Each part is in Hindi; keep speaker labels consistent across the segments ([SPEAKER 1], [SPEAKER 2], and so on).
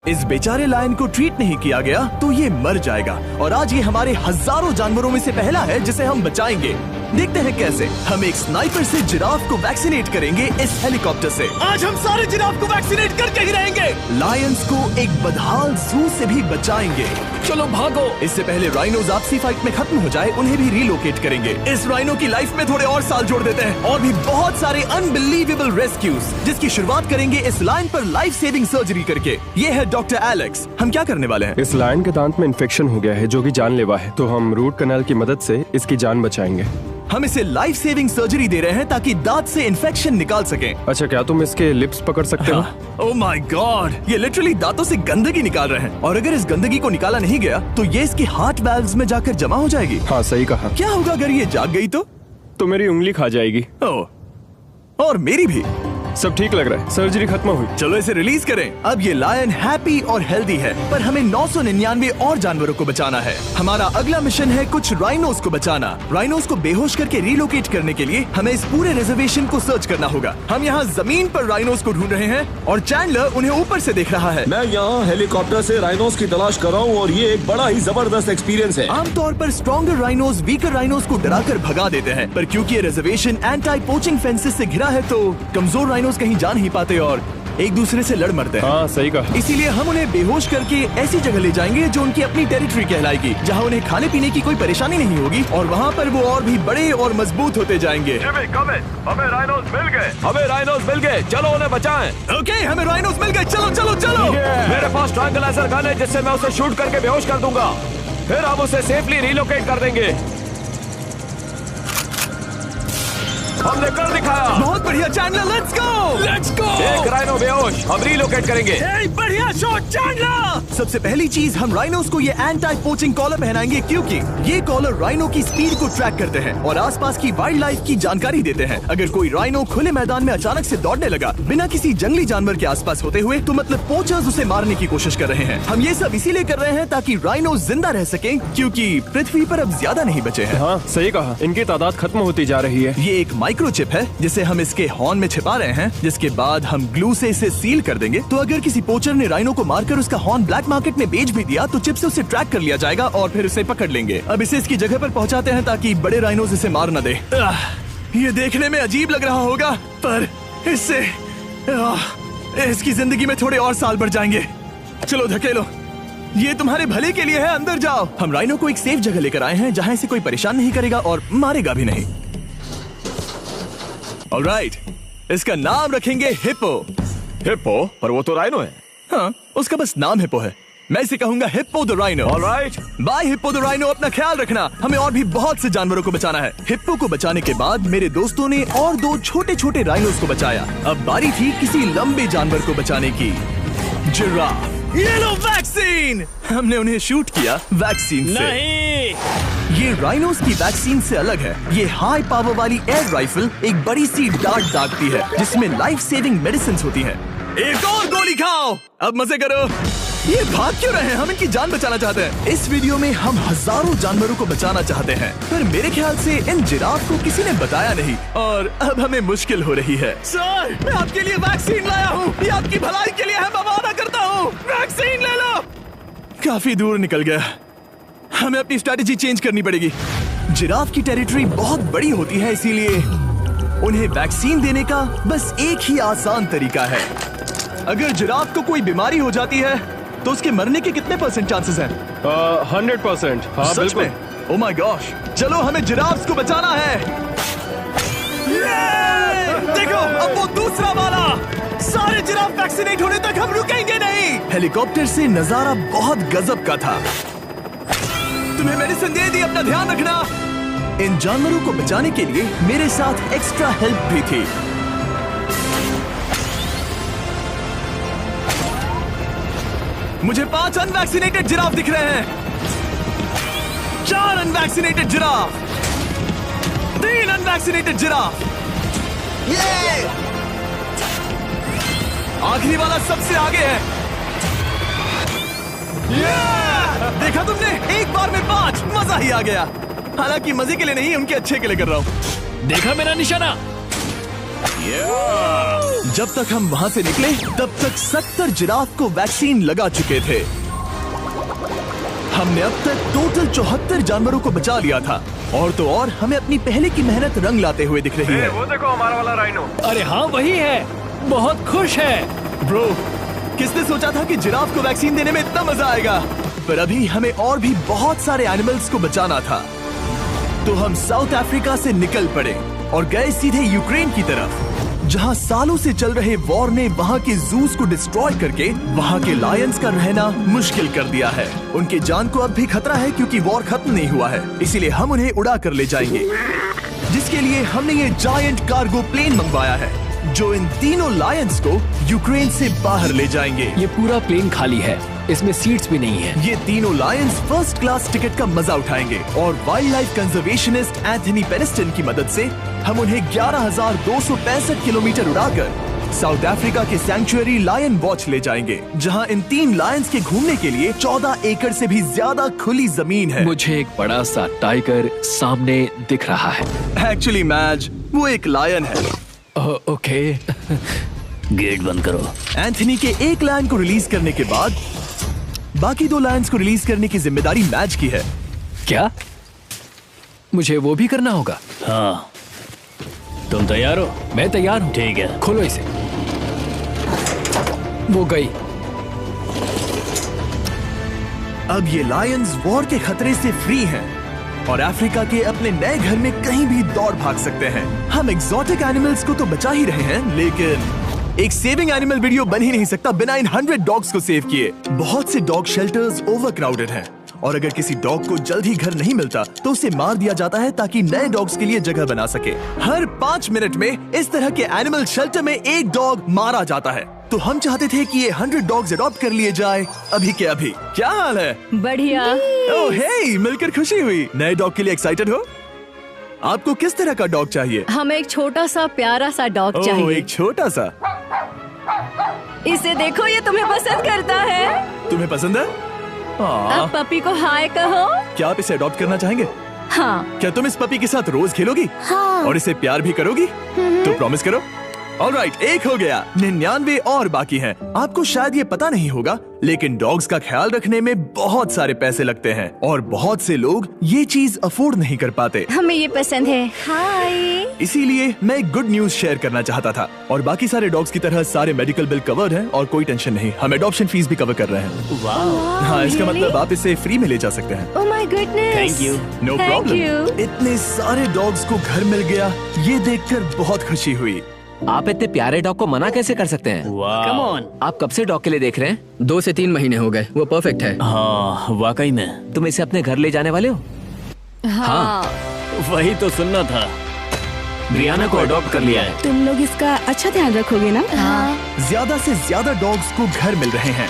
[SPEAKER 1] इस बेचारे लायन को ट्रीट नहीं किया गया तो ये मर जाएगा और आज ये हमारे हजारों जानवरों में से पहला है जिसे हम बचाएंगे। देखते हैं कैसे। हम एक स्नाइपर से जिराफ को वैक्सीनेट करेंगे इस हेलीकॉप्टर से। आज हम सारे जिराफ को वैक्सीनेट करके ही रहेंगे। लायंस को एक बदहाल जू से भी बचाएंगे। चलो भागो। इससे पहले राइनोज आपसी फाइट में खत्म हो जाए उन्हें भी रिलोकेट करेंगे। इस राइनो की लाइफ में थोड़े और साल जोड़ देते हैं और भी बहुत सारे अनबिलीवेबल रेस्क्यूज जिसकी शुरुआत करेंगे इस लायन पर लाइफ सेविंग सर्जरी करके। ये है डॉक्टर एलेक्स। हम क्या करने वाले हैं?
[SPEAKER 2] इस लायन के दांत में इन्फेक्शन हो गया है जो कि जानलेवा है, तो हम रूट कैनाल की मदद से इसकी जान बचाएंगे।
[SPEAKER 1] हम इसे लाइफ सेविंग सर्जरी दे रहे हैं ताकि दांत से इन्फेक्शन निकाल सकें।
[SPEAKER 2] अच्छा, क्या तुम इसके लिप्स पकड़ सकते हो?
[SPEAKER 1] ओह माय गॉड, ये लिटरली दांतों से गंदगी निकाल रहे हैं और अगर इस गंदगी को निकाला नहीं गया तो ये इसकी हार्ट वाल्व्स में जाकर जमा हो जाएगी।
[SPEAKER 2] हाँ सही कहा।
[SPEAKER 1] क्या होगा अगर ये जाग गई तो
[SPEAKER 2] मेरी उंगली खा जाएगी।
[SPEAKER 1] ओह, और मेरी भी।
[SPEAKER 2] सब ठीक लग रहा है, सर्जरी खत्म हुई।
[SPEAKER 1] चलो इसे रिलीज करें। अब ये लायन हैप्पी और हेल्दी है, पर हमें 999 और जानवरों को बचाना है। हमारा अगला मिशन है कुछ राइनोस को बचाना। राइनोस को बेहोश करके रिलोकेट करने के लिए हमें इस पूरे रिजर्वेशन को सर्च करना होगा। हम यहाँ जमीन पर राइनोस को ढूंढ रहे हैं और चैंडलर उन्हें ऊपर से देख रहा है।
[SPEAKER 3] मैं यहाँ हेलीकॉप्टर से राइनोस की तलाश कर रहा हूँ और ये एक बड़ा ही जबरदस्त एक्सपीरियंस है।
[SPEAKER 1] आमतौर पर स्ट्रॉन्गर राइनोस वीकर राइनोस को डराकर भगा देते हैं, पर क्योंकि ये रिजर्वेशन एंटी पोचिंग फेंसेस से घिरा है तो कमजोर राइनोस कहीं जा नहीं पाते और एक दूसरे से लड़ मरते हैं।
[SPEAKER 2] हाँ सही कहा।
[SPEAKER 1] इसीलिए हम उन्हें बेहोश करके ऐसी जगह ले जाएंगे जो उनकी अपनी टेरिटरी कहलाएगी, जहाँ उन्हें खाने पीने की कोई परेशानी नहीं होगी और वहाँ पर वो और भी बड़े और मजबूत होते जाएंगे।
[SPEAKER 3] हमें राइनोस मिल गए। हमें राइनोस मिल गए, चलो उन्हें बचाएं।
[SPEAKER 1] ओके, हमें राइनोस मिल गए। चलो चलो चलो।
[SPEAKER 3] मेरे पास ट्रैंगलाइजर गन है जिससे मैं उसे शूट करके बेहोश कर दूंगा, फिर हम उसे सेफली रिलोकेट कर देंगे। हमने कर दिखाया।
[SPEAKER 1] बहुत बढ़िया चैंडलर, लेट्स गो।
[SPEAKER 3] एक राइनो बेहोश, हम रिलोकेट करेंगे।
[SPEAKER 1] बढ़िया शॉट चैंडलर। सबसे पहली चीज, हम राइनोस को ये एंटी पोचिंग कॉलर पहनाएंगे क्योंकि ये कॉलर राइनो की स्पीड को ट्रैक करते हैं और आसपास की वाइल्ड लाइफ की जानकारी देते हैं। अगर कोई राइनो खुले मैदान में अचानक से दौड़ने लगा बिना किसी जंगली जानवर के आसपास होते हुए तो मतलब पोचर्स उसे मारने की कोशिश कर रहे हैं। हम ये सब इसीलिए कर रहे हैं ताकि राइनो जिंदा रह सके क्योंकि पृथ्वी पर अब ज्यादा नहीं बचे हैं।
[SPEAKER 2] हाँ सही कहा, इनकी तादाद खत्म होती जा रही है।
[SPEAKER 1] ये एक माइक्रोचिप है जिसे हम इसके हॉर्न में छिपा रहे हैं, जिसके बाद हम ग्लू से इसे सील कर देंगे। तो अगर किसी पोचर ने राइनो को मारकर उसका हॉर्न ब्लैक मार्केट में बेच भी दिया तो चिप से उसे ट्रैक कर लिया जाएगा और फिर उसे पकड़ लेंगे। अब इसे इसकी जगह पर पहुंचाते हैं ताकि बड़े राइनोस इसे मार न दे। ये देखने में अजीब लग रहा होगा पर इससे इसकी जिंदगी में थोड़े और साल बढ़ जाएंगे। चलो धकेलो, ये तुम्हारे भले के लिए है, अंदर जाओ। हम राइनो को एक सेफ जगह लेकर आए हैं जहाँ इसे कोई परेशान नहीं करेगा और मारेगा भी नहीं। ऑलराइट, इसका नाम रखेंगे हिप्पो।
[SPEAKER 3] हिप्पो? पर वो तो राइनो है।
[SPEAKER 1] हाँ, उसका बस नाम हिप्पो है। मैं इसे कहूंगा hippo the rhino.
[SPEAKER 3] Alright,
[SPEAKER 1] bye hippo the rhino. अपना ख्याल रखना, हमें और भी बहुत से जानवरों को बचाना है। हिप्पो को बचाने के बाद मेरे दोस्तों ने और 2 छोटे छोटे राइनोस को बचाया। अब बारी थी किसी लंबे जानवर को बचाने की। जिराफ। ये लो वैक्सीन। हमने उन्हें शूट किया वैक्सीन से।
[SPEAKER 4] नहीं,
[SPEAKER 1] ये राइनोस की वैक्सीन से अलग है। ये हाई पावर वाली एयर राइफल एक बड़ी सी डार्ट दागती है जिसमें लाइफ सेविंग मेडिसिन होती है। एक और गोली खाओ, अब मजे करो। ये भाग क्यों रहे हैं? हम इनकी जान बचाना चाहते हैं। इस वीडियो में हम हजारों जानवरों को बचाना चाहते हैं, पर मेरे ख्याल से इन जिराफ को किसी ने बताया नहीं और अब हमें मुश्किल हो रही है। सर, मैं आपके लिए वैक्सीन लाया हूँ। ये आपकी भलाई के लिए है, मैं वादा करता हूँ। वैक्सीन ले लो। काफी दूर निकल गया, हमें अपनी स्ट्रेटेजी चेंज करनी पड़ेगी। जिराफ की टेरिटरी बहुत बड़ी होती है, इसीलिए उन्हें वैक्सीन देने का बस एक ही आसान तरीका है। अगर जिराफ को कोई बीमारी हो जाती है तो उसके मरने के कितने % चांसेस हैं?
[SPEAKER 2] 100%। हाँ
[SPEAKER 1] सच
[SPEAKER 2] बिल्कुल।
[SPEAKER 1] में? ओह माय गॉश, चलो हमें जिराफ्स को बचाना है। देखो, अब वो दूसरा वाला। सारे जिराफ वैक्सीनेट होने तक हम रुकेंगे नहीं। हेलीकॉप्टर से नजारा बहुत गजब का था। तुम्हें मेडिसिन दे दी, अपना ध्यान रखना। इन जानवरों को बचाने के लिए मेरे साथ एक्स्ट्रा हेल्प भी थी। मुझे 5 अनवैक्सीनेटेड जिराफ दिख रहे हैं। 4 अनवैक्सीनेटेड जिराफ, 3 अनवैक्सीनेटेड जिराफ। ये आखिरी वाला सबसे आगे है। देखा तुमने, एक बार में 5। मजा ही आ गया। हालांकि मजे के लिए नहीं, उनके अच्छे के लिए कर रहा हूँ।
[SPEAKER 4] देखा मेरा निशाना।
[SPEAKER 1] जब तक हम वहाँ से निकले तब तक 70 जिराफ को वैक्सीन लगा चुके थे। हमने अब तक टोटल 74 जानवरों को बचा लिया था। और तो और हमें अपनी पहले की मेहनत रंग लाते हुए दिख रही है।
[SPEAKER 3] वो देखो हमारा वाला राइनो।
[SPEAKER 4] अरे हाँ वही है, बहुत खुश है।
[SPEAKER 1] ब्रो, किसने सोचा था कि जिराफ को वैक्सीन देने में इतना मजा आएगा। पर अभी हमें और भी बहुत सारे एनिमल्स को बचाना था। तो हम साउथ अफ्रीका से निकल पड़े और गए सीधे यूक्रेन की तरफ, जहां सालों से चल रहे वॉर ने वहां के जूस को डिस्ट्रॉय करके वहां के लायंस का रहना मुश्किल कर दिया है। उनके जान को अब भी खतरा है क्योंकि वॉर खत्म नहीं हुआ है, इसीलिए हम उन्हें उड़ा कर ले जाएंगे। जिसके लिए हमने ये जायंट कार्गो प्लेन मंगवाया है जो इन तीनों लायंस को यूक्रेन से बाहर ले जाएंगे।
[SPEAKER 4] ये पूरा प्लेन खाली है, इसमेमें सीट्स भी नहीं है।
[SPEAKER 1] ये तीनों लायंस फर्स्ट क्लास टिकट का मजा उठाएंगे और वाइल्ड लाइफ कंजर्वेशनिस्ट एंथनी पेनिस्टन की मदद से हम उन्हें 11,265 किलोमीटर उड़ाकर साउथ अफ्रीका के सैंक्चुअरी लायन वॉच ले जाएंगे, जहां इन 3 लायंस के घूमने के लिए 14 एकड़ से भी ज्यादा खुली जमीन है।
[SPEAKER 4] मुझे एक बड़ा सा टाइगर सामने दिख रहा है।
[SPEAKER 1] एक्चुअली मैच, वो एक लायन है।
[SPEAKER 4] ओके।
[SPEAKER 5] गेट बंद करो।
[SPEAKER 1] एंथनी के एक लायन को रिलीज करने के बाद बाकी 2 लायंस को रिलीज करने की जिम्मेदारी मैच की है।
[SPEAKER 4] क्या मुझे वो भी करना होगा?
[SPEAKER 5] हाँ, तुम तैयार हो?
[SPEAKER 4] मैं तैयार हूँ।
[SPEAKER 5] ठीक है।
[SPEAKER 4] खोलो इसे। वो गई।
[SPEAKER 1] अब ये लायंस वॉर के खतरे से फ्री हैं और अफ्रीका के अपने नए घर में कहीं भी दौड़ भाग सकते हैं। हम एग्जॉटिक एनिमल्स को तो बचा ही रहे हैं, लेकिन एक सेविंग एनिमल वीडियो बन ही नहीं सकता बिना इन 100 डॉग्स को सेव किए। बहुत से डॉग शेल्टर्स ओवरक्राउडेड हैं और अगर किसी डॉग को जल्द ही घर नहीं मिलता तो उसे मार दिया जाता है ताकि नए डॉग्स के लिए जगह बना सके। हर 5 मिनट में इस तरह के एनिमल शेल्टर में एक डॉग मारा जाता है। तो हम चाहते थे कि ये 100 डॉग्स अडॉप्ट कर लिए जाए अभी के अभी। क्या हाल है?
[SPEAKER 6] बढ़िया।
[SPEAKER 1] ओह हे, मिलकर खुशी हुई। नए डॉग के लिए एक्साइटेड हो? आपको किस तरह का डॉग चाहिए?
[SPEAKER 6] हमें एक छोटा सा प्यारा सा डॉग
[SPEAKER 1] ओह,
[SPEAKER 6] चाहिए।
[SPEAKER 1] एक छोटा सा।
[SPEAKER 6] इसे देखो, ये तुम्हें पसंद करता है।
[SPEAKER 1] तुम्हें पसंद है?
[SPEAKER 6] अब पपी को हाय कहो।
[SPEAKER 1] क्या आप इसे अडॉप्ट करना चाहेंगे?
[SPEAKER 6] हाँ।
[SPEAKER 1] क्या तुम इस पपी के साथ रोज खेलोगी?
[SPEAKER 6] हाँ।
[SPEAKER 1] और इसे प्यार भी करोगी? तो प्रॉमिस करो। ऑलराइट, एक हो गया। 99 और बाकी हैं। आपको शायद ये पता नहीं होगा, लेकिन डॉग्स का ख्याल रखने में बहुत सारे पैसे लगते हैं और बहुत से लोग ये चीज अफोर्ड नहीं कर पाते।
[SPEAKER 6] हमें ये पसंद है। हाय।
[SPEAKER 1] इसीलिए मैं एक गुड न्यूज शेयर करना चाहता था। और बाकी सारे डॉग्स की तरह सारे मेडिकल बिल कवर्ड हैं और कोई टेंशन नहीं। हम एडॉप्शन फीस भी कवर कर रहे हैं। हाँ, इसका मतलब आप इसे फ्री में ले जा सकते हैं।
[SPEAKER 6] Oh my goodness.
[SPEAKER 5] Thank you.
[SPEAKER 1] No
[SPEAKER 6] Thank
[SPEAKER 1] problem.
[SPEAKER 6] you।
[SPEAKER 1] इतने सारे डॉग्स को घर मिल गया, ये देखकर बहुत खुशी हुई।
[SPEAKER 7] आप इतने प्यारे डॉग को मना कैसे कर सकते हैं?
[SPEAKER 5] Come on.
[SPEAKER 7] आप कब से डॉग के लिए देख रहे हैं?
[SPEAKER 4] 2 से 3 महीने हो गए। वो परफेक्ट है।
[SPEAKER 5] हाँ, वाकई में।
[SPEAKER 7] तुम इसे अपने घर ले जाने वाले हो?
[SPEAKER 6] हाँ।
[SPEAKER 5] वही तो सुनना था। ब्रियाना को अडॉप्ट कर लिया है।
[SPEAKER 8] तुम लोग इसका अच्छा ध्यान रखोगे ना?
[SPEAKER 6] हाँ।
[SPEAKER 1] ज्यादा से ज्यादा डॉग्स को घर मिल रहे हैं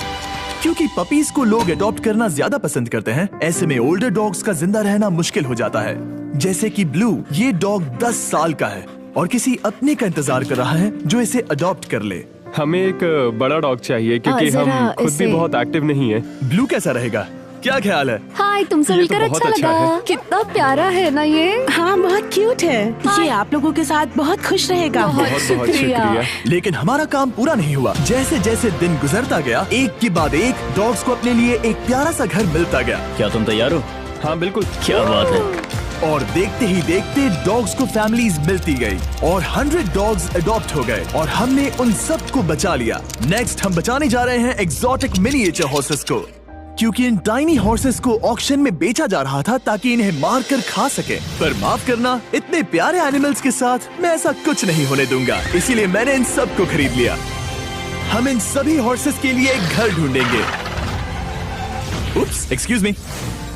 [SPEAKER 1] क्योंकि पपीज को लोग अडॉप्ट करना ज्यादा पसंद करते हैं। ऐसे में ओल्डर डॉग्स का जिंदा रहना मुश्किल हो जाता है। जैसे कि ब्लू, ये डॉग 10 साल का है और किसी अपने का इंतजार कर रहा है जो इसे अडॉप्ट कर ले।
[SPEAKER 2] हमें एक बड़ा डॉग चाहिए क्योंकि
[SPEAKER 6] जरा
[SPEAKER 2] हम खुद भी
[SPEAKER 6] इसे-
[SPEAKER 2] बहुत एक्टिव नहीं है।
[SPEAKER 1] ब्लू कैसा रहेगा? क्या ख्याल है?
[SPEAKER 6] हाय, तुमसे
[SPEAKER 2] ये तो
[SPEAKER 6] मिलकर
[SPEAKER 2] बहुत
[SPEAKER 6] अच्छा
[SPEAKER 2] अच्छा
[SPEAKER 6] लगा।
[SPEAKER 2] है।
[SPEAKER 6] कितना प्यारा है ना ये।
[SPEAKER 8] हाँ, बहुत क्यूट है। ये आप लोगों के साथ बहुत खुश रहेगा।
[SPEAKER 2] बहुत बहुत शुक्रिया।
[SPEAKER 1] लेकिन हमारा काम पूरा नहीं हुआ। जैसे जैसे दिन गुजरता गया, एक के बाद एक डॉग्स को अपने लिए एक प्यारा सा घर मिलता गया।
[SPEAKER 5] क्या तुम तैयार हो?
[SPEAKER 2] हाँ बिल्कुल।
[SPEAKER 5] क्या बात है।
[SPEAKER 1] और देखते ही देखते डॉग्स को फैमिलीज मिलती गई और 100 डॉग्स अडॉप्ट हो गए और हमने उन सब को बचा लिया। नेक्स्ट हम बचाने जा रहे हैं एग्जॉटिक मिनिएचर हॉर्सेस को, क्योंकि इन टाइनी हॉर्सेस को ऑक्शन में बेचा जा रहा था ताकि इन्हें मार कर खा सके। पर माफ करना, इतने प्यारे एनिमल्स के साथ मैं ऐसा कुछ नहीं होने दूंगा। इसीलिए मैंने इन सब को खरीद लिया। हम इन सभी हॉर्सेस के लिए एक घर ढूंढेंगे। उप्स, एक्सक्यूज मी।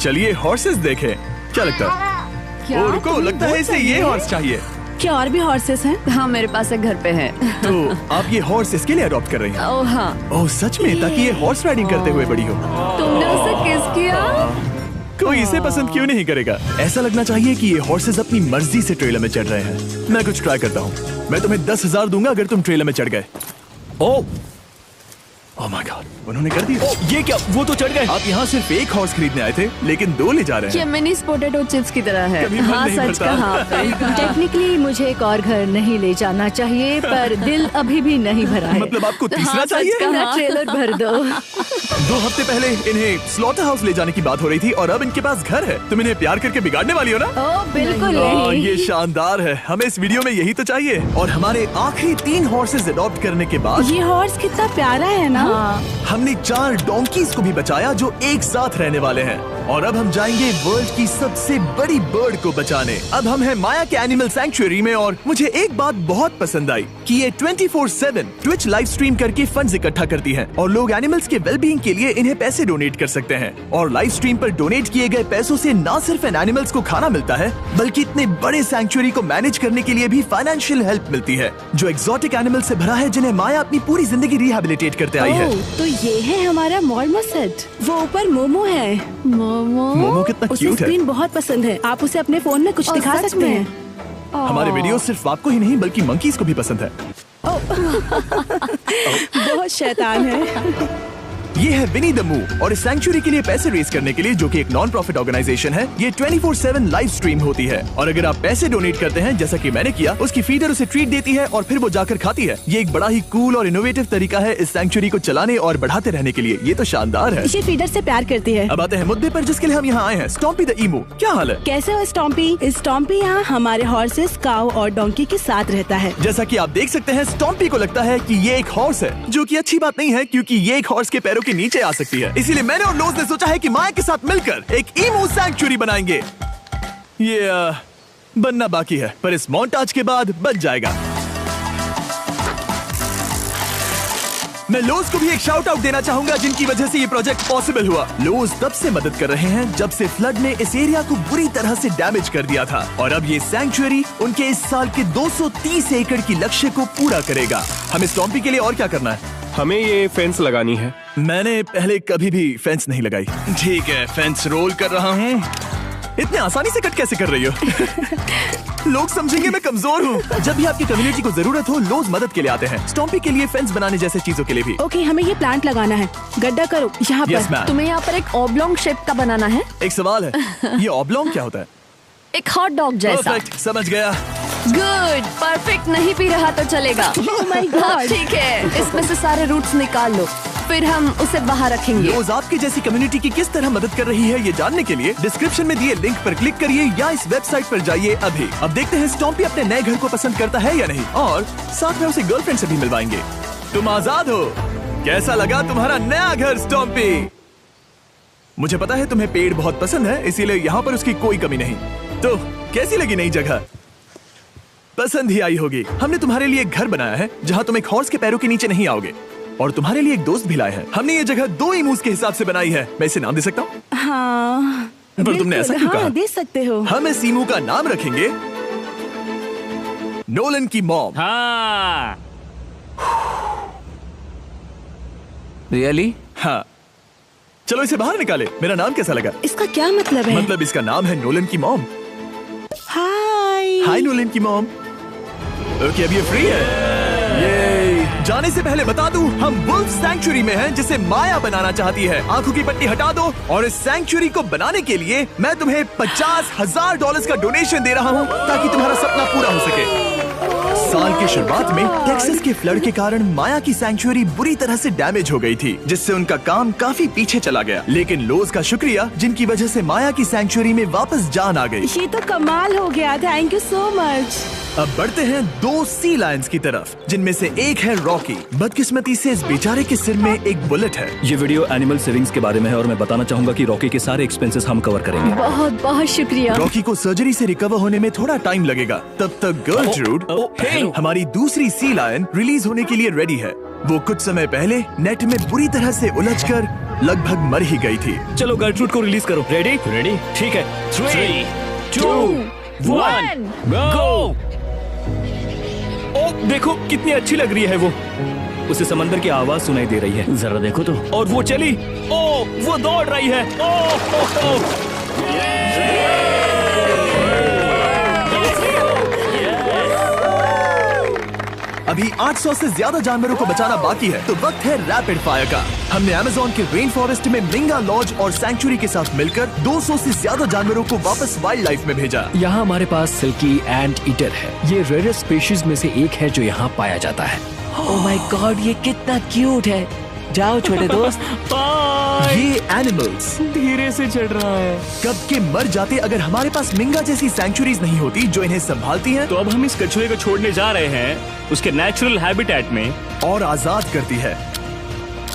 [SPEAKER 1] चलिए हॉर्सेस देखें। क्या लगता है?
[SPEAKER 6] क्या?
[SPEAKER 1] ओ, रुको, लगता है इसे ये हॉर्स चाहिए।
[SPEAKER 8] क्या और भी हॉर्सेस हैं?
[SPEAKER 6] हाँ, मेरे पास एक घर पे है।
[SPEAKER 1] तो आप ये हॉर्स इसके लिए अडॉप्ट कर रही हैं?
[SPEAKER 6] ओह हाँ।
[SPEAKER 1] ओह सच में? ताकि ये हॉर्स राइडिंग करते हुए बड़ी हो।
[SPEAKER 6] तुमने उसे किस किया?
[SPEAKER 1] कोई इसे पसंद क्यों नहीं करेगा? ऐसा लगना चाहिए कि ये हॉर्सेस अपनी मर्जी से ट्रेलर में चढ़ रहे हैं। मैं कुछ ट्राई करता हूँ। मैं तुम्हें 10,000 दूंगा अगर तुम ट्रेलर में चढ़ गए।
[SPEAKER 5] ओ,
[SPEAKER 1] ओह माय गॉड, उन्होंने कर दिया।
[SPEAKER 3] ये क्या, वो तो चढ़ गए।
[SPEAKER 1] आप यहाँ सिर्फ एक हॉर्स खरीदने आए थे, लेकिन 2 ले जा रहे
[SPEAKER 6] ये
[SPEAKER 1] हैं।
[SPEAKER 6] मिनी पोटैटो चिप्स की तरह है।
[SPEAKER 1] कभी मन
[SPEAKER 6] हाँ,
[SPEAKER 1] नहीं
[SPEAKER 6] सच
[SPEAKER 1] भरता।
[SPEAKER 6] कहा आपने।
[SPEAKER 9] टेक्निकली मुझे एक और घर नहीं ले जाना चाहिए, पर दिल अभी भी नहीं भरा है।
[SPEAKER 1] मतलब आपको तीसरा
[SPEAKER 6] हाँ, सच
[SPEAKER 1] चाहिए?
[SPEAKER 6] कहा।
[SPEAKER 9] मेरा ट्रेलर भर दो।
[SPEAKER 1] 2 हफ्ते पहले इन्हें स्लॉटर हाउस ले जाने की बात हो रही थी और अब इनके पास घर है। तुम इन्हें प्यार करके बिगाड़ने वाली हो ना?
[SPEAKER 9] ओ बिल्कुल नहीं।
[SPEAKER 1] ये शानदार है, हमें इस वीडियो में यही तो चाहिए। और हमारे आखिरी 3 हॉर्सेज अडॉप्ट करने के बाद
[SPEAKER 8] ये हॉर्स कितना प्यारा है ना।
[SPEAKER 1] हमने 4 डोंकीज को भी बचाया जो एक साथ रहने वाले हैं। और अब हम जाएंगे वर्ल्ड की सबसे बड़ी बर्ड को बचाने। अब हम हैं माया के एनिमल सैंक्चुअरी में और मुझे एक बात बहुत पसंद आई कि ये 24/7 ट्विच लाइव स्ट्रीम करके फंड्स इकट्ठा करती है और लोग एनिमल्स के वेलबींग के लिए इन्हें पैसे डोनेट कर सकते हैं। और लाइव स्ट्रीम पर डोनेट किए गए पैसों से न सिर्फ इन एनिमल्स को खाना मिलता है, बल्कि इतने बड़े सैंक्चुअरी को मैनेज करने के लिए भी फाइनेंशियल हेल्प मिलती है, जो एक्सोटिक एनिमल से भरा है जिन्हें माया अपनी पूरी जिंदगी रिहेबिलिटेट करते आई है।
[SPEAKER 8] तो ये है हमारा मॉर्मोसेट। वो ऊपर मोमो है।
[SPEAKER 1] मोमो कितना
[SPEAKER 8] उसे
[SPEAKER 1] क्यूट है।
[SPEAKER 8] स्क्रीन बहुत पसंद है। आप उसे अपने फोन में कुछ
[SPEAKER 6] और
[SPEAKER 8] दिखा
[SPEAKER 6] सच
[SPEAKER 8] सकते
[SPEAKER 6] में?
[SPEAKER 8] हैं।
[SPEAKER 1] हमारे वीडियो सिर्फ आपको ही नहीं बल्कि मंकीज को भी पसंद है।
[SPEAKER 8] बहुत शैतान है।
[SPEAKER 1] ये है विनी द मू और इस सैंक्चुअरी के लिए पैसे रेज करने के लिए, जो कि एक नॉन प्रॉफिट ऑर्गेनाइजेशन है, ये 24/7 लाइव स्ट्रीम होती है। और अगर आप पैसे डोनेट करते हैं, जैसा कि मैंने किया, उसकी फीडर उसे ट्रीट देती है और फिर वो जाकर खाती है। ये एक बड़ा ही कूल और इनोवेटिव तरीका है इस सैंक्चुअरी को चलाने और बढ़ाते रहने के लिए। ये तो शानदार है।
[SPEAKER 8] ये फीडर से प्यार करती है।
[SPEAKER 1] अब आते हैं मुद्दे पर जिसके लिए हम यहाँ आए हैं, स्टॉम्पी द ईमू। क्या हाल है?
[SPEAKER 8] कैसे हो स्टॉम्पी? स्टॉम्पी यहाँ हमारे हॉर्सेस, काऊ और डोंकी के साथ रहता है।
[SPEAKER 1] जैसा कि आप देख सकते हैं, स्टॉम्पी को लगता है कि ये एक हॉर्स है, जो कि अच्छी बात नहीं है क्योंकि ये एक हॉर्स के पैरों के नीचे आ सकती है। इसीलिए मैंने और लोज ने सोचा है कि माया के साथ मिलकर एक ईमू सैंक्चुअरी बनाएंगे। ये बनना बाकी है, पर इस मोंटाज के बाद बन जाएगा। मैं लोज को भी एक शाउट आउट देना चाहूंगा, जिनकी वजह से ये प्रोजेक्ट पॉसिबल हुआ। लोज तब से मदद कर रहे हैं जब से फ्लड ने इस एरिया को बुरी तरह से डैमेज कर दिया था, और अब ये सैंक्चुअरी उनके इस साल के 230 एकड़ की लक्ष्य को पूरा करेगा। हमें स्टॉम्पी के लिए और क्या करना है?
[SPEAKER 2] हमें ये फेंस लगानी है।
[SPEAKER 1] मैंने पहले कभी भी फेंस नहीं लगाई। ठीक है, फेंस रोल कर रहा हूँ। इतने आसानी से कट कैसे कर रही हो? लोग समझेंगे मैं कमजोर हूँ। जब भी आपकी कम्युनिटी को जरूरत हो, लोग मदद के लिए आते हैं। स्टॉम्पी के लिए फेंस बनाने जैसे चीजों के लिए भी।
[SPEAKER 8] ओके, हमें ये प्लांट लगाना है। गड्ढा करो यहाँ
[SPEAKER 1] यस
[SPEAKER 8] पर।
[SPEAKER 1] मैम।
[SPEAKER 6] तुम्हें यहाँ पर एक ऑब्लोंग शेप का बनाना है,
[SPEAKER 1] एक सवाल है, ये ऑब्लोंग क्या होता है?
[SPEAKER 6] एक हॉट डॉग जैसा।
[SPEAKER 1] परफेक्ट, समझ गया।
[SPEAKER 6] गुड, परफेक्ट नहीं पी रहा तो चलेगा।
[SPEAKER 8] Oh my God.
[SPEAKER 6] हाँ, ठीक है, इसमें से सारे रूट्स निकाल लो, फिर हम उसे बाहर रखेंगे।
[SPEAKER 1] लोज आपकी जैसी कम्युनिटी की किस तरह मदद कर रही है, ये जानने के लिए डिस्क्रिप्शन में दिए लिंक पर क्लिक करिए या इस वेबसाइट पर जाइए अभी। अब देखते हैं स्टॉम्पी अपने नए घर को पसंद करता है या नहीं, और साथ में उसे गर्लफ्रेंड से भी मिलवाएंगे। तुम आजाद हो। कैसा लगा तुम्हारा नया घर स्टॉम्पी? मुझे पता है तुम्हें पेड़ बहुत पसंद है, इसीलिए यहाँ पर उसकी कोई कमी नहीं। तो कैसी लगी नई जगह? पसंद ही आई होगी। हमने तुम्हारे लिए एक घर बनाया है जहाँ तुम एक हॉर्स के पैरों के नीचे नहीं आओगे, और तुम्हारे लिए एक दोस्त भी लाए हैं। हमने ये जगह 2 ईमूस के हिसाब से बनाई है। मैं इसे नाम दे सकता हूँ?
[SPEAKER 8] हाँ,
[SPEAKER 1] पर तुमने ऐसा क्यों कहा?
[SPEAKER 8] हाँ, दे सकते हो।
[SPEAKER 1] हम इस ईमू का नाम रखेंगे नोलन की मॉम।
[SPEAKER 5] हाँ।
[SPEAKER 7] रियली?
[SPEAKER 1] हाँ, चलो इसे बाहर निकाले। मेरा नाम कैसा लगा?
[SPEAKER 8] इसका क्या मतलब है?
[SPEAKER 1] मतलब इसका नाम है नोलन की मॉम।
[SPEAKER 8] हाय।
[SPEAKER 1] हाय नोलन की मॉम। ओके, अब ये फ्री है। ये जाने से पहले बता दूं, हम वुल्फ सैंक्चुअरी में हैं, जिसे माया बनाना चाहती है। आंखों की पट्टी हटा दो, और इस सैंक्चुअरी को बनाने के लिए मैं तुम्हें $50,000 का डोनेशन दे रहा हूं, ताकि तुम्हारा सपना पूरा हो सके। साल की शुरुआत में टेक्सास के फ्लड के कारण माया की सैंक्चुअरी बुरी तरह से डैमेज हो गई थी, जिससे उनका काम काफी पीछे चला गया। लेकिन लोज का शुक्रिया, जिनकी वजह से माया की सैंक्चुअरी में वापस जान आ गई।
[SPEAKER 8] ये तो कमाल हो गया। Thank you so much.
[SPEAKER 1] अब बढ़ते हैं 2 सी लायंस की तरफ, जिनमें से एक है रॉकी। बदकिस्मती से इस बेचारे के सिर में एक बुलेट है।
[SPEAKER 10] ये वीडियो एनिमल सेविंग्स के बारे में है, और मैं बताना चाहूंगा कि रॉकी के सारे एक्सपेंसेस हम कवर करेंगे।
[SPEAKER 9] बहुत बहुत शुक्रिया।
[SPEAKER 1] रॉकी को सर्जरी से रिकवर होने में थोड़ा टाइम लगेगा। तब तक गर्लट्रूड, हमारी दूसरी सी लायन, रिलीज होने के लिए रेडी है। वो कुछ समय पहले नेट में बुरी तरह से उलझकर लगभग मर ही गई थी।
[SPEAKER 10] चलो गर्लट्रूड को रिलीज करो। रेडी?
[SPEAKER 5] रेडी?
[SPEAKER 10] ठीक है।
[SPEAKER 5] 3, 2, 1, गो!
[SPEAKER 10] ओ, देखो कितनी अच्छी लग रही है वो। उसे समंदर की आवाज सुनाई दे रही है।
[SPEAKER 5] जरा देखो तो।
[SPEAKER 10] और वो चली। ओ, वो दौड़ रही है। ओ,
[SPEAKER 1] अब अभी 800 से ज्यादा जानवरों को बचाना बाकी है, तो वक्त है रैपिड फायर का। हमने अमेज़न के रेन फॉरेस्ट में मिंगा लॉज और सैंक्चुरी के साथ मिलकर 200 से ज्यादा जानवरों को वापस वाइल्ड लाइफ में भेजा।
[SPEAKER 4] यहाँ हमारे पास सिल्की एंट ईटर है। ये रेयरेस्ट स्पीशीज में से एक है जो यहाँ पाया जाता है।
[SPEAKER 7] ओह माय गॉड, ये कितना क्यूट है। जाओ छोटे दोस्त।
[SPEAKER 1] ये एनिमल्स
[SPEAKER 7] धीरे से चढ़ रहा है।
[SPEAKER 1] कब के मर जाते अगर हमारे पास मिंगा जैसी सैंक्चुरीज नहीं होती जो इन्हें संभालती हैं
[SPEAKER 10] तो अब हम इस कछुए को छोड़ने जा रहे हैं उसके नेचुरल हैबिटेट में
[SPEAKER 1] और आजाद करती है।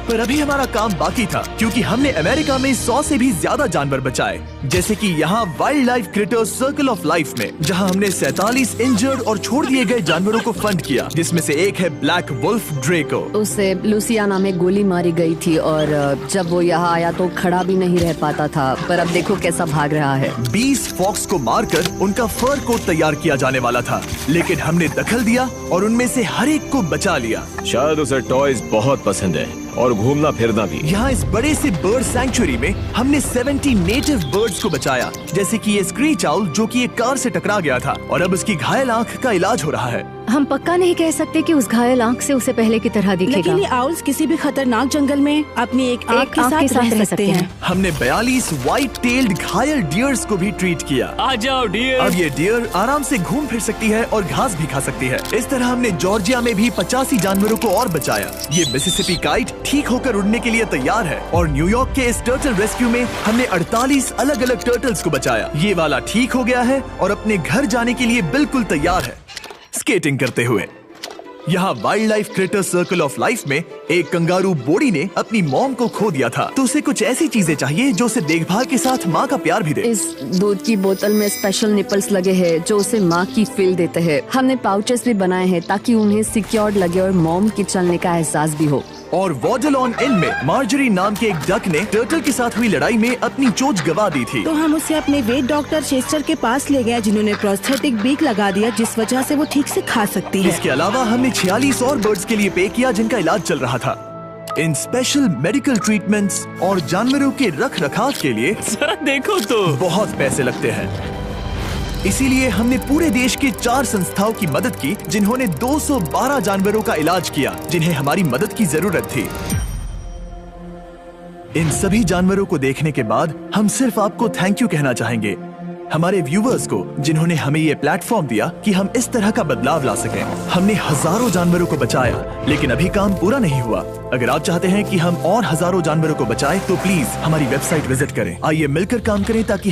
[SPEAKER 1] पर अभी हमारा काम बाकी था, क्योंकि हमने अमेरिका में 100 से भी ज्यादा जानवर बचाए, जैसे कि यहाँ wild life critters circle of life में, जहाँ हमने 47 इंजर्ड और छोड़ दिए गए जानवरों को फंड किया, जिसमें से एक है ब्लैक वुल्फ ड्रेको।
[SPEAKER 6] उसे लुसियाना में गोली मारी गई थी और जब वो यहाँ आया तो खड़ा भी नहीं रह पाता था, पर अब देखो कैसा भाग रहा है।
[SPEAKER 1] 20 फॉक्स को मारकर उनका फर कोट तैयार किया जाने वाला था, लेकिन हमने दखल दिया और उनमें से हर एक को बचा लिया।
[SPEAKER 3] शायद उसे टॉयज बहुत पसंद है और घूमना फिरना भी।
[SPEAKER 1] यहाँ इस बड़े से बर्ड सैंक्चुरी में हमने 70 नेटिव बर्ड्स को बचाया, जैसे कि ये स्क्रीच आउल जो कि एक कार से टकरा गया था और अब उसकी घायल आंख का इलाज हो रहा है।
[SPEAKER 9] हम पक्का नहीं कह सकते कि उस घायल आंख से उसे पहले की तरह दिखेगा।
[SPEAKER 8] लेकिन ये आउल्स किसी भी खतरनाक जंगल में अपनी एक आंख के साथ रह सकते हैं।
[SPEAKER 1] हमने 42 व्हाइट टेल्ड घायल डियर्स को भी ट्रीट किया।
[SPEAKER 10] आ जाओ डियर।
[SPEAKER 1] अब ये डियर आराम से घूम फिर सकती है और घास भी खा सकती है। इस तरह हमने जॉर्जिया में भी 85 जानवरों को और बचाया। ये मिसिसिपी काइट ठीक होकर उड़ने के लिए तैयार है और न्यूयॉर्क के इस टर्टल रेस्क्यू में हमने 48 अलग अलग टर्टल्स को बचाया। ये वाला ठीक हो गया है और अपने घर जाने के लिए बिल्कुल तैयार है स्केटिंग करते हुए। यहाँ wild life critter circle of life में एक कंगारू बोडी ने अपनी मॉम को खो दिया था, तो उसे कुछ ऐसी चीजें चाहिए जो उसे देखभाल के साथ माँ का प्यार भी दे।
[SPEAKER 6] इस दूध की बोतल में स्पेशल निपल्स लगे हैं जो उसे माँ की फील देते हैं। हमने पाउचेस भी बनाए हैं ताकि उन्हें सिक्योर्ड लगे और मॉम के चलने का एहसास भी हो।
[SPEAKER 1] और वॉडलॉन इन में मार्जरी नाम के एक डक ने टर्टल के साथ हुई लड़ाई में अपनी चोंच गवा दी थी,
[SPEAKER 8] तो हम उसे अपने वेट डॉक्टर चेस्टर के पास ले गए, जिन्होंने प्रोस्थेटिक बीक लगा दिया, जिस वजह से वो ठीक से खा सकती है।
[SPEAKER 1] इसके अलावा हमने 46 और बर्ड्स के लिए पे किया जिनका इलाज चल रहा था। इन स्पेशल मेडिकल ट्रीटमेंट्स और जानवरों के रख रखाव के लिए
[SPEAKER 10] जरा देखो तो
[SPEAKER 1] बहुत पैसे लगते हैं। इसीलिए हमने पूरे देश के 4 संस्थाओं की मदद की जिन्होंने 212 जानवरों का इलाज किया जिन्हें हमारी मदद की जरूरत थी। इन सभी जानवरों को देखने के बाद हम सिर्फ आपको थैंक यू कहना चाहेंगे, हमारे व्यूवर्स को जिन्होंने हमें ये प्लेटफॉर्म दिया कि हम इस तरह का बदलाव ला सकें। हमने हजारों जानवरों को बचाया, लेकिन अभी काम पूरा नहीं हुआ। अगर आप चाहते हैं कि हम और हजारों जानवरों को बचाएं, तो प्लीज हमारी वेबसाइट विजिट करें। आइए मिलकर काम करें ताकि